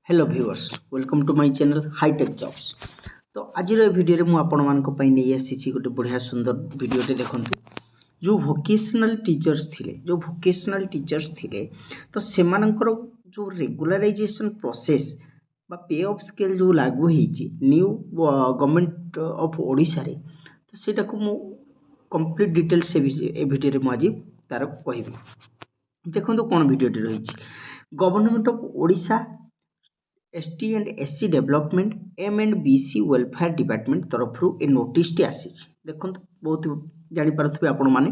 Hello viewers, welcome to my channel hitech jobs. तो आज video में आपण मानक नहीं आसी गोटे बढ़िया सुंदर भिडियोटे देखंतु। जो वोकेशनल टीचर्स थिले तो सेमानकर जो रेगुलराइजेशन प्रोसेस बा पे ऑफ स्केल जो लागू होईची न्यू गवर्नमेंट ऑफ ओडिशा रे, तो सेटा को मु कंप्लीट डिटेल्स ए भिडियो में आज तार कहबी। देखंतु कोन भिडियोटे रहिची। Government of Odisha ST and SC development एम&BC वेलफेयर डिपार्टमेंट तरफ ए नोटिस टी आसी। देखो बहुत जापारे आपण मैंने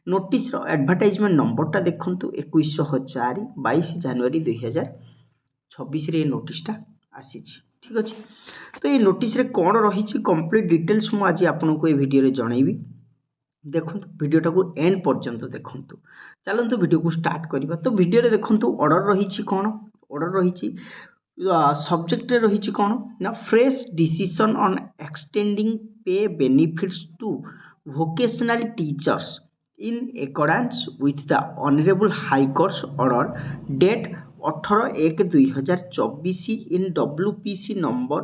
नोटिस एडवर्टाइजमेंट नंबरटा देखु 21/4/22 जनवरी 2026 रे नोटिसटा आसी। ठीक अच्छे, तो ये नोटिस रे कौन रही कंप्लीट डिटेल्स मुझे आज आपको ये वीडियो जनइबी। देखो वीडियोटा को एंड पर्यंत देखु। चलतु वीडियो को स्टार्ट करवा। तो वीडियो देखु ऑर्डर रही कौन, ऑर्डर रही सब्जेक्ट रही कौन ना fresh decision on extending pay benefits to vocational teachers in accordance with the honourable high court order date 18/1/2024 in WPC number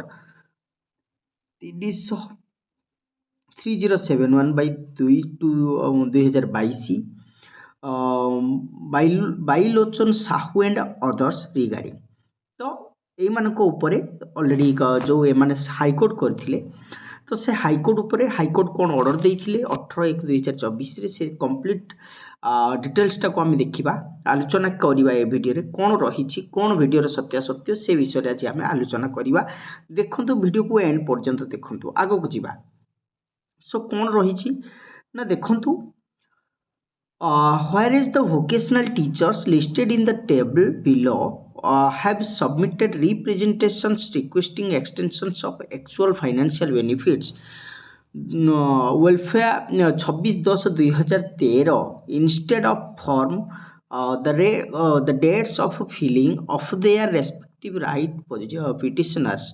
3071/2022 Bilochan Sahu and others regarding. तो ऊपर ऑलरेडी जो एमाने हाईकोर्ट करथिले, तो से हाईकोर्ट उपरे हाईकोर्ट कौन ऑर्डर देइथिले 18/1/2024 रे से कंप्लीट डिटेल्सटा को आम देखा आलोचना करवा। ए वीडियो रे कौन रही कौन वीडियो सत्यासत्य से विषय आज आम आलोचना करवा। देखंतु वीडियो को एंड पर्यंत देखंतु आगो को जीवा। सो कौन रही ना देखंतु whereas the vocational teachers listed in the table below have submitted representations requesting extensions of actual financial benefits welfare 26/10/2013 instead of form the dates of filling of their respective right petitioners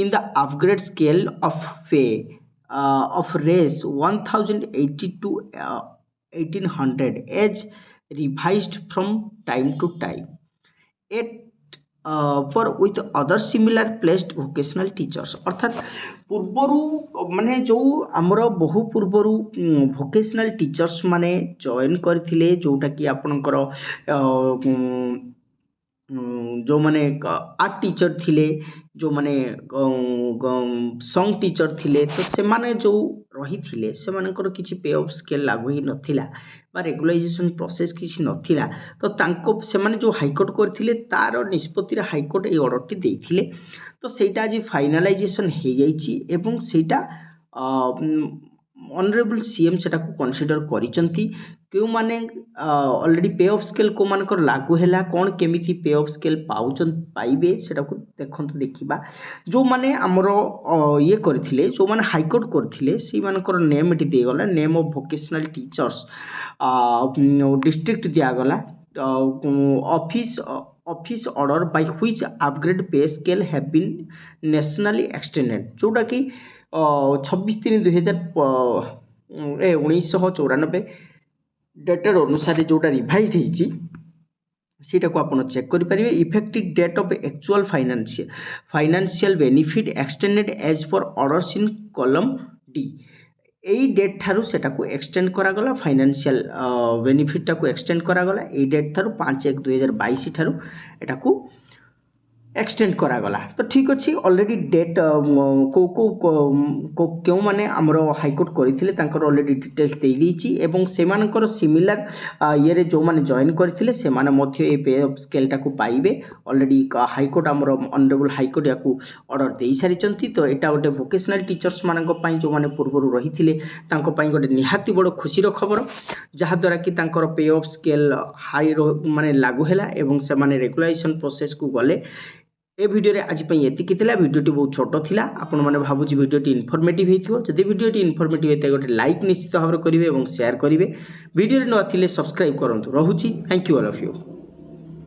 in the upgrade scale of pay of raise 1080 to 1800 as revised from time to time at for with other similar placed vocational teachers। अर्थात पूर्वरु माने जो आमर बहु पूर्वरु vocational teachers माने join करथिले, जोटा कि आपनकर जो माने आर्ट टीचर थिले, जो माने सॉन्ग टीचर थिले, तो से माने जो रही थिले से मानकर किछि पे ऑफ स्केल लागू ही नथिला बा रेगुलाइजेशन प्रोसेस किछि नथिला। तो तांको से माने जो हाईकोर्ट करथिले तार निष्पत्ति रे हाईकोर्ट ए ऑर्डर टी देथिले। तो सेटा आज फाइनलाइजेशन हे जाईछि एवं सेटा ऑनरेबल सीएम सेटा को कंसीडर करिसंती। क्यों माने ऑलरेडी पे ऑफ स्केल को मानकर लागू हैला, कौन केमिति पे ऑफ स्केल पाइबे सेटा को देखंतु देखिबा। जो माने हमरो ये करथिले, जो माने हाईकोर्ट करथिले सी मानकर नेम एटी दे गला, name of vocational teachers district दिया गला, office order by which upgrade pay scale have been notionally extended, जोटा कि 26/3/1994 डेटर अनुसार जोटा रिवाइज होईची सीटा को आपण चेक करि परिबे। Effective date of actual financial benefit extended as per orders in column D. एई डेट थारु सेटा को एक्सटेंड करा गला, फाइनेंशियल बेनिफिट टा को एक्सटेंड करा गला। एई डेट थारु 5/1/2022 थारु एटा को एक्सटेंड करा गला। तो ठीक अच्छे, ऑलरेडी डेट को क्यों माने हमरो हाईकोर्ट करथिले तांकर ऑलरेडी डिटेल्स दे दैछि एवं सेमानकर सिमिलर ये रे जो माने जॉइन करथिले से माने मध्य ए पे ऑफ स्केल को पाइबे। ऑलरेडी हाईकोर्ट हमरो ऑनरेबल हाईकोर्ट याकू ऑर्डर देई सारिचंती। तो एटा गोटे वोकेशनल टीचर्स मानक पई जो माने पूर्वरु रहिथिले तांको पई गोटे निहाती बड़ खुशी रो खबर, जहा द्वारा कि तांकर पे ऑफ स्केल हाई माने लागू हैला एवं से माने रेगुलाइजेशन प्रोसेस को गले। ए वीडियो रे आज पई एतिकी थिला। वीडियोटी बहुत छोट थिला, आपण माने भाबुची वीडियोटी इनफॉर्मेटिव हेथिबो। जदि वीडियोटी इनफॉर्मेटिव हेते गोटे लाइक निश्चित भाबरे करिवे एवं शेयर करिवे। वीडियो रे न आथिले सब्सक्राइब करंतु। रहूची, thank you all of you.